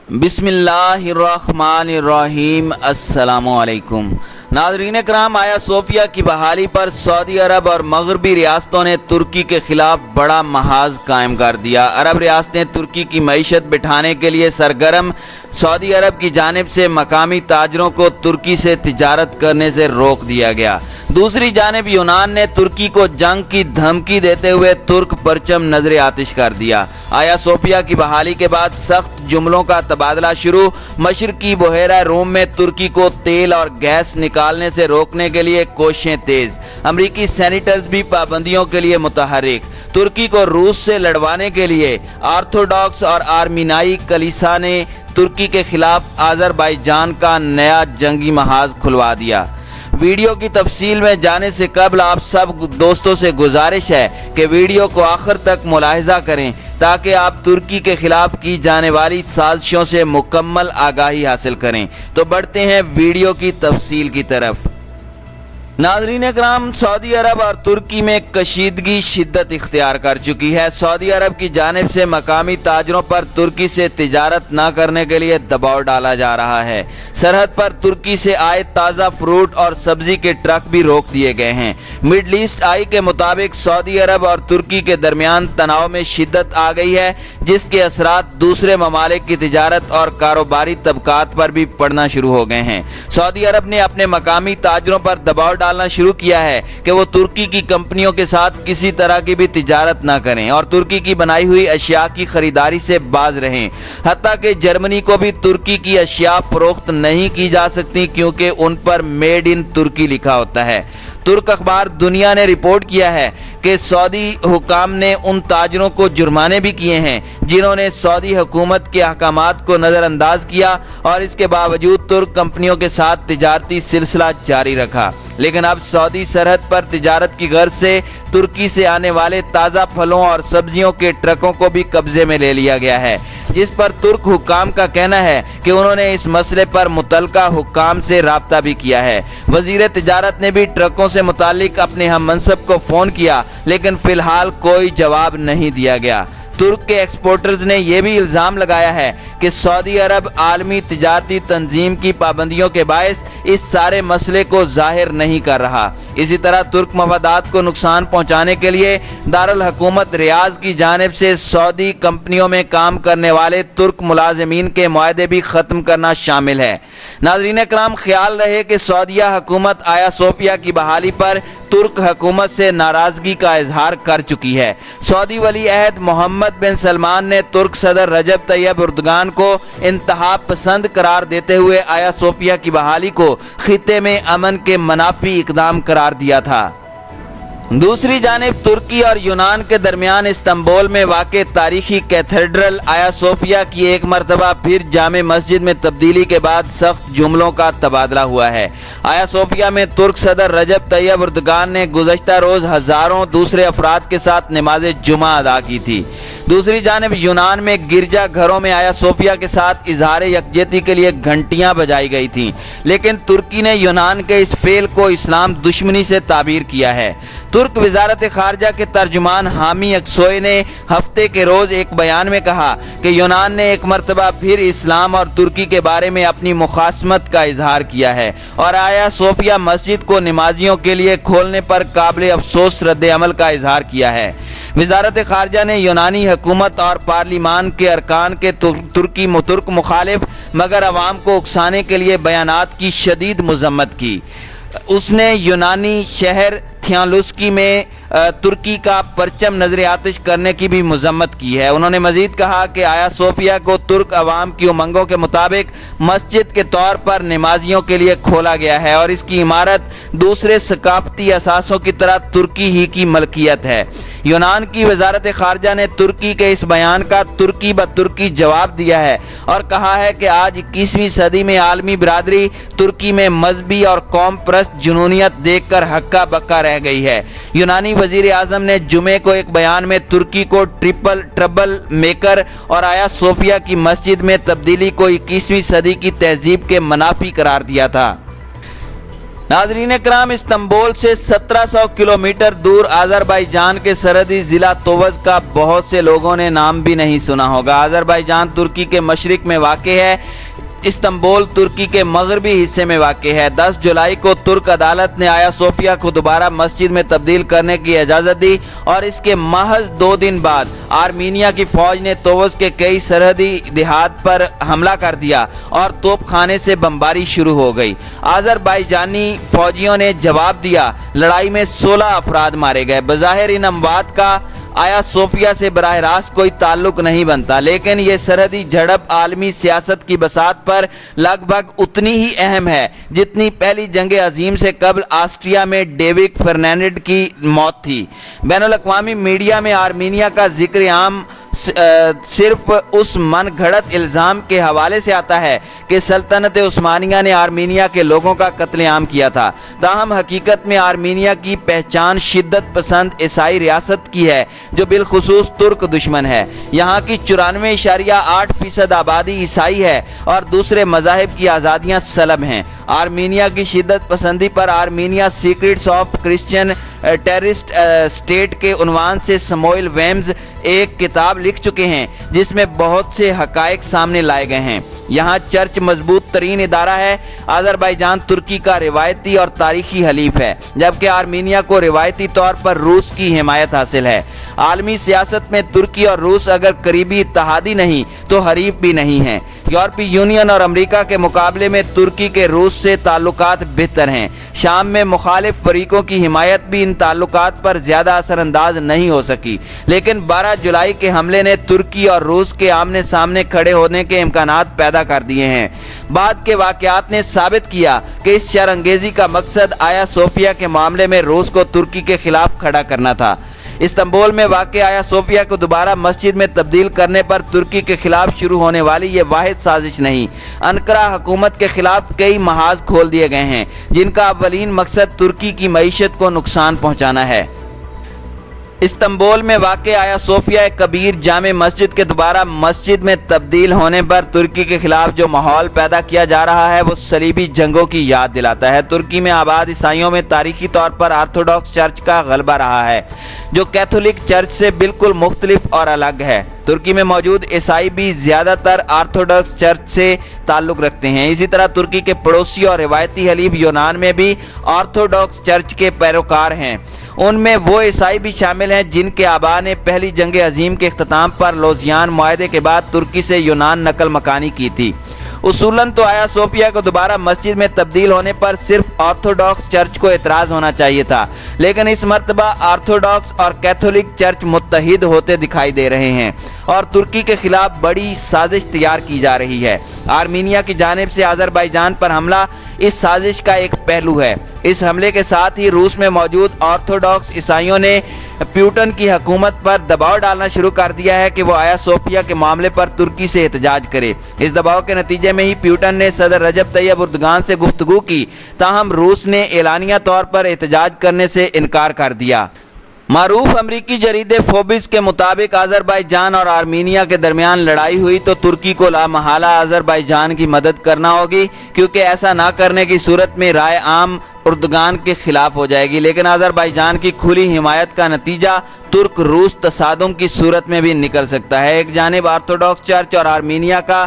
बिस्मिल्लाहिर्रहमानिर्रहीम। अस्सलामुअलैकुम नाज़रीन कराम, आया सोफिया की बहाली पर सऊदी अरब और मगरबी रियासतों ने तुर्की के खिलाफ बड़ा महाज कायम कर दिया। अरब रियासतें तुर्की की मईशत बिठाने के लिए सरगर्म। सऊदी अरब की जानिब से मकामी ताजरों को तुर्की से तिजारत करने से रोक दिया गया। दूसरी जानिब यूनान ने तुर्की को जंग की धमकी देते हुए तुर्क परचम नजर आतिश कर दिया। आया सोफिया की बहाली के बाद सख्त जुमलों का तबादला शुरू। मशरकी बहेरा रोम में तुर्की को तेल और गैस निकालने से रोकने के लिए कोशिशें तेज। अमरीकी सेनेटर्स भी पाबंदियों के लिए मुतहर्रिक। तुर्की को रूस से लड़वाने के लिए ऑर्थोडॉक्स और आर्मीनाई कलीसा ने तुर्की के खिलाफ अजरबैजान का नया जंगी महाज खुलवा दिया। वीडियो की तफसील में जाने से कबल आप सब दोस्तों से गुजारिश है कि वीडियो को आखिर तक मुलाहिजा करें ताकि आप तुर्की के खिलाफ की जाने वाली साजिशों से मुकम्मल आगाही हासिल करें। तो बढ़ते हैं वीडियो की तफसील की तरफ। नाज़रीन कराम, सऊदी अरब और तुर्की में कशीदगी शिद्दत इख्तियार कर चुकी है। सऊदी अरब की जानिब से मकामी ताजरों पर तुर्की से तिजारत न करने के लिए दबाव डाला जा रहा है। सरहद पर तुर्की से आए ताज़ा फ्रूट और सब्जी के ट्रक भी रोक दिए गए हैं। मिडल ईस्ट आई के मुताबिक सऊदी अरब और तुर्की के दरमियान तनाव में शिद्दत आ गई है, जिसके असरात दूसरे ममालिक की तिजारत और कारोबारी तबकात पर भी पड़ना शुरू हो गए हैं। सऊदी अरब ने अपने मकामी ताजरों पर दबाव डालना शुरू किया है कि वो तुर्की की कंपनियों के साथ किसी तरह की भी तिजारत न करें और तुर्की की बनाई हुई अशिया की खरीदारी से बाज रहें। हत्ता कि जर्मनी को भी तुर्की की अशिया फरोख्त नहीं की जा सकती क्योंकि उन पर मेड इन तुर्की लिखा होता है। तुर्क अखबार दुनिया ने रिपोर्ट किया है कि सऊदी हुकाम ने उन ताजरों को जुर्माने भी किए हैं जिन्होंने सऊदी हुकूमत के अहकामात को नज़रअंदाज किया और इसके बावजूद तुर्क कंपनियों के साथ तिजारती सिलसिला जारी रखा। लेकिन अब सऊदी सरहद पर तिजारत की गर्ज से तुर्की से आने वाले ताज़ा फलों और सब्जियों के ट्रकों को भी कब्जे में ले लिया गया है, जिस पर तुर्क हुक्काम का कहना है कि उन्होंने इस मसले पर मुतलका हुक्काम से राब्ता भी किया है। वजीर तिजारत ने भी ट्रकों से मुतालिक अपने हम मनसब को फ़ोन किया, लेकिन फ़िलहाल कोई जवाब नहीं दिया गया। तुर्क के एक्सपोर्टर्स ने यह भी इल्ज़ाम लगाया है कि सऊदी अरब आलमी तिजारती तंजीम की पाबंदियों के बायस इस सारे मसले को जाहिर नहीं कर रहा। इसी तरह तुर्क मफादात को नुकसान पहुंचाने के लिए दारुल हुकूमत रियाज की जानिब से सऊदी कंपनियों में काम करने वाले तुर्क मुलाजिमीन के मुआहदे भी ख़त्म करना शामिल है। नाज़रीन कराम, ख्याल रहे कि सऊदीया हुकूमत आया सोफिया की बहाली पर तुर्क हुकूमत से नाराजगी का इजहार कर चुकी है। सऊदी वली अहद मोहम्मद बिन सलमान ने तुर्क सदर रजब तैयब एर्दोगान को इंतहा पसंद करार देते हुए आया सोफिया की बहाली को खित्ते में अमन के मनाफी इकदाम करार दिया था। दूसरी जानिब तुर्की और यूनान के दरमियान इस्तांबुल में वाक़े तारीखी कैथेड्रल आया सोफिया की एक मरतबा फिर जामे मस्जिद में तब्दीली के बाद सख्त जुमलों का तबादला हुआ है। आया सोफिया में तुर्क सदर रजब तैयब एर्दोगान ने गुज़श्ता रोज़ हज़ारों दूसरे अफराद के साथ नमाज जुमा अदा की थी। दूसरी जानिब यूनान में गिरजा घरों में आया सोफिया के साथ इजहार यकजहती के लिए घंटियां बजाई गई थीं, लेकिन तुर्की ने यूनान के इस फेल को इस्लाम दुश्मनी से ताबीर किया है। तुर्क वजारत खारजा के तर्जुमान हामी अक्सोई ने हफ्ते के रोज एक बयान में कहा कि यूनान ने एक मरतबा फिर इस्लाम और तुर्की के बारे में अपनी मुखासमत का इजहार किया है और आया सोफिया मस्जिद को नमाजियों के लिए खोलने पर काबिल अफसोस रद्द अमल का इजहार किया है। वजारत खारजा ने यूनानी हुकूमत और पार्लिमान के अरकान के तुर्क मुखालिफ मगर अवाम को उकसाने के लिए बयानात की शदीद मजम्मत की। उसने यूनानी शहर थियालुस्की में तुर्की का परचम नजर आतिश करने की भी मजम्मत की है। उन्होंने मजीद कहा कि आया सोफिया को तुर्क अवाम की उमंगों के मुताबिक मस्जिद के तौर पर नमाजियों के लिए खोला गया है और इसकी इमारत दूसरे सकाफती असासों की तरह तुर्की ही की मलकियत है। यूनान की वजारत खारजा ने तुर्की के इस बयान का तुर्की ब तुर्की जवाब दिया है और कहा है कि आज 21वीं सदी में आलमी बिरादरी तुर्की में मजहबी और कौम परस्त जुनूनियत देख कर हक्का बक्का रह गई है। यूनानी वजीर आजम ने जुमे को एक बयान में तुर्की को ट्रबल मेकर और आया सोफिया की मस्जिद में तब्दीली को 21वीं सदी की तहजीब के मनाफी करार दिया था। नाज़रीन कराम, इस्तांबुल से 1700 किलोमीटर दूर अज़रबैजान के सरहदी ज़िला तोवज़ का बहुत से लोगों ने नाम भी नहीं सुना होगा। अज़रबैजान तुर्की के मशरिक में वाक़ है। इस्तांबुल तुर्की के मगरबी हिस्से में वाक़ है। 10 जुलाई को तुर्क अदालत ने आया सोफिया को दोबारा मस्जिद में तब्दील करने की इजाज़त दी और इसके महज 2 दिन बाद आर्मीनिया की फौज ने तोवज़ के कई सरहदी देहात पर हमला कर दिया और तोपखाने से बमबारी शुरू हो गई। अज़रबैजानी फौजियों ने जवाब दिया। लड़ाई में 16 अफराद मारे गए। बज़ाहिर इन अमवात का आया सोफिया से बराह रास्त कोई ताल्लुक नहीं बनता, लेकिन ये सरहदी झड़प आलमी सियासत की बसात पर लगभग उतनी ही अहम है जितनी पहली जंग अजीम से कबल ऑस्ट्रिया में डेविड फर्नांडिस की मौत थी। बैनुल-अक़वामी मीडिया में आर्मीनिया का जिक्र आम सिर्फ उस मन घड़त इल्ज़ाम के हवाले से आता है कि सल्तनत उस्मानिया ने आर्मीनिया के लोगों का कत्लेआम किया था। ताहम हकीकत में आर्मीनिया की पहचान शिद्दत पसंद ईसाई रियासत की है जो बिलखुसूस तुर्क दुश्मन है। यहाँ की 94.8% आबादी ईसाई है और दूसरे मज़ाहिब की आज़ादियाँ सलब हैं। आर्मीनिया की शिद्दत पसंदी पर Armenia secrets of Christian terrorist state के उन्वान से समोइल वेम्स एक किताब लिख चुके हैं जिसमें बहुत से हकायक सामने लाए गए हैं। यहाँ चर्च मजबूत तरीन इदारा है। अज़रबैजान तुर्की का रिवायती और तारीखी हलीफ है, जबकि आर्मीनिया को रिवायती तौर पर रूस की हिमायत हासिल है। आलमी सियासत में तुर्की और रूस अगर करीबी इत्तेहादी नहीं तो हरीफ भी नहीं हैं। यूरोपीय यूनियन और अमेरिका के मुकाबले में तुर्की के रूस से ताल्लुकात बेहतर हैं। शाम में मुखालिफ फरीकों की हिमायत भी इन ताल्लुकात पर ज़्यादा असरअंदाज नहीं हो सकी, लेकिन 12 जुलाई के हमले ने तुर्की और रूस के आमने सामने खड़े होने के इम्कानात पैदा कर दिए हैं। बाद के वाक़यात ने साबित किया कि इस शरअंगेज़ी का मकसद आया सोफिया के मामले में रूस को तुर्की के खिलाफ खड़ा करना था। इस्तांबुल में वाक़ आया सोफिया को दोबारा मस्जिद में तब्दील करने पर तुर्की के खिलाफ शुरू होने वाली ये वाहिद साजिश नहीं। अनकरा हुकूमत के खिलाफ कई महाज खोल दिए गए हैं जिनका अव्वलीन मकसद तुर्की की मईशत को नुकसान पहुँचाना है। इस्तांबुल में वाक़ आया सोफिया कबीर जामे मस्जिद के दोबारा मस्जिद में तब्दील होने पर तुर्की के खिलाफ जो माहौल पैदा किया जा रहा है वो सलीबी जंगों की याद दिलाता है। तुर्की में आबाद ईसाइयों में तारीखी तौर पर आर्थोडॉक्स चर्च का गलबा रहा है जो कैथोलिक चर्च से बिल्कुल मुख्तलिफ और अलग है। तुर्की में मौजूद ईसाई भी ज़्यादातर आर्थोडॉक्स चर्च से ताल्लुक़ रखते हैं। इसी तरह तुर्की के पड़ोसी और रिवायती हलीफ यूनान में भी आर्थोडॉक्स चर्च के पैरोकार हैं। उनमें वो ईसाई भी शामिल हैं जिनके आबा ने पहली जंग अजीम के इख्तिताम पर लोजियान मुआहदे के बाद तुर्की से यूनान नकल मकानी की थी। उसूलन तो आया सोफिया को दोबारा मस्जिद में तब्दील होने पर सिर्फ ऑर्थोडॉक्स चर्च को एतराज़ होना चाहिए था, लेकिन इस मरतबा ऑर्थोडॉक्स और कैथोलिक चर्च मुत्तहिद होते दिखाई दे रहे हैं और तुर्की के खिलाफ बड़ी साजिश तैयार की जा रही है। आर्मीनिया की जानिब से अज़रबैजान पर हमला इस साजिश का एक पहलू है। इस हमले के साथ ही रूस में मौजूद ऑर्थोडॉक्स ईसाइयों ने प्यूटन की हुकूमत पर दबाव डालना शुरू कर दिया है कि वो आया सोफिया के मामले पर तुर्की से एहतजाज करे। इस दबाव के नतीजे में ही प्यूटन ने सदर रजब तैयब एर्दोगान से गुफ्तगू की, ताहम रूस ने एलानिया तौर पर एहतजाज करने से इनकार कर दिया। मारूफ अमरीकी जरीदे फोबिस के मुताबिक अज़रबैजान और आर्मीनिया के दरमियान लड़ाई हुई तो तुर्की को लामहला अज़रबैजान की मदद करना होगी, क्योंकि ऐसा ना करने की सूरत में राय आम एर्दोगान के खिलाफ हो जाएगी। लेकिन अज़रबैजान की खुली हिमायत का नतीजा तुर्क रूस तसादुम की सूरत में भी निकल सकता है। एक जानिब ऑर्थोडॉक्स चर्च और आर्मीनिया का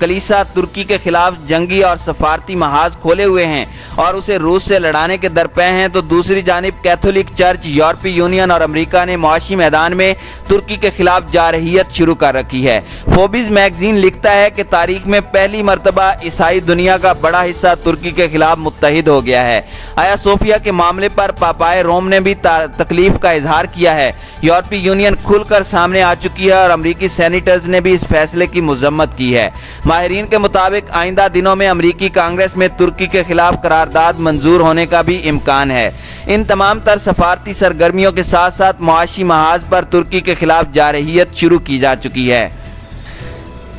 कलीसा तुर्की के खिलाफ जंगी और सफारती महाज खोले हुए हैं और उसे रूस से लड़ाने के दरपे हैं, तो दूसरी जानिब कैथोलिक चर्च, यूरोपीय यूनियन और अमेरिका ने मुआशी मैदान में तुर्की के खिलाफ जारहियत शुरू कर रखी है। फोबिस मैगजीन लिखता है कि तारीख में पहली मरतबा ईसाई दुनिया का बड़ा हिस्सा तुर्की के खिलाफ मुत्तहिद हो गया है। आया सोफिया के मामले पर पापाए रोम ने भी तकलीफ का इजहार किया है। यूरोपीय यूनियन खुलकर सामने आ चुकी है और अमरीकी सेनेटर्स ने भी इस फैसले की मजम्मत की है। माहिरीन के मुताबिक आइंदा दिनों में अमरीकी कांग्रेस में तुर्की के खिलाफ करारदाद मंजूर होने का भी इम्कान है। इन तमाम तर सफारती सरगर्मियों के साथ साथ मुआशी महाज पर तुर्की के खिलाफ जारहियत शुरू की जा चुकी है।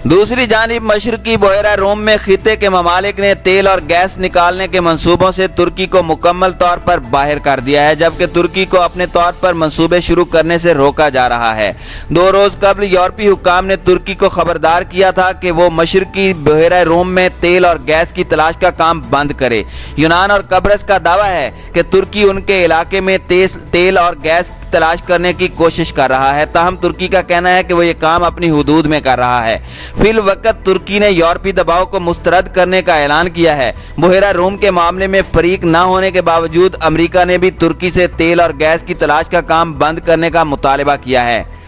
दूसरी जानिब मशरकी बहरा रोम में खिते के ममालिक ने तेल और गैस निकालने के मंसूबों से तुर्की को मुकम्मल तौर पर बाहर कर दिया है, जबकि तुर्की को अपने तौर पर मंसूबे शुरू करने से रोका जा रहा है। 2 रोज कबल यूरोपीय हुक्काम ने तुर्की को खबरदार किया था कि वो मशरकी बहरा रोम में तेल और गैस की तलाश का काम बंद करे। यूनान और कब्रस का दावा है कि तुर्की उनके इलाके में तेल और गैस तलाश करने की कोशिश कर रहा है, ताहम तुर्की का कहना है कि वो ये काम अपनी हुदूद में कर रहा है। फिल वक्त तुर्की ने यूरोपीय दबाव को मुस्तरद करने का ऐलान किया है। बहरा रोम के मामले में फरीक न होने के बावजूद अमेरिका ने भी तुर्की से तेल और गैस की तलाश का काम बंद करने का मुतालबा किया है।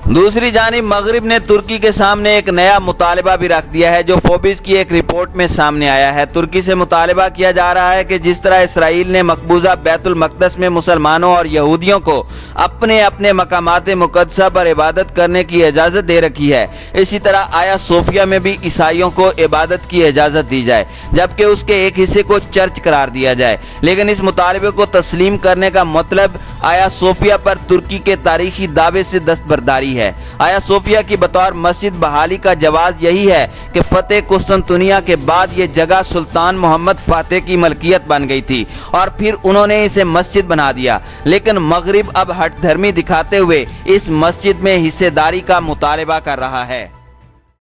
दूसरी जानिब मगरिब ने तुर्की के सामने एक नया मुतालबा भी रख दिया है, जो फोबिस की एक रिपोर्ट में सामने आया है। तुर्की से मुतालबा किया जा रहा है कि जिस तरह इसराइल ने मकबूजा बैतुल मक़दस में मुसलमानों और यहूदियों को अपने अपने मकामात मुक़द्दसा पर इबादत करने की इजाज़त दे रखी है, इसी तरह आया सोफिया में भी ईसाइयों को इबादत की इजाज़त दी जाए, जबकि उसके एक हिस्से को चर्च करार दिया जाए। लेकिन इस मुतालबे को तस्लीम करने का मतलब आया सोफिया पर तुर्की के तारीखी दावे से दस्तबरदारी है। आया सोफिया की बतौर मस्जिद बहाली का जवाब यही है कि फतेह कुस्तुनतुनिया के बाद ये जगह सुल्तान मोहम्मद फातेह की मलकियत बन गई थी और फिर उन्होंने इसे मस्जिद बना दिया। लेकिन मगरिब अब हठधर्मी दिखाते हुए इस मस्जिद में हिस्सेदारी का मुतालबा कर रहा है।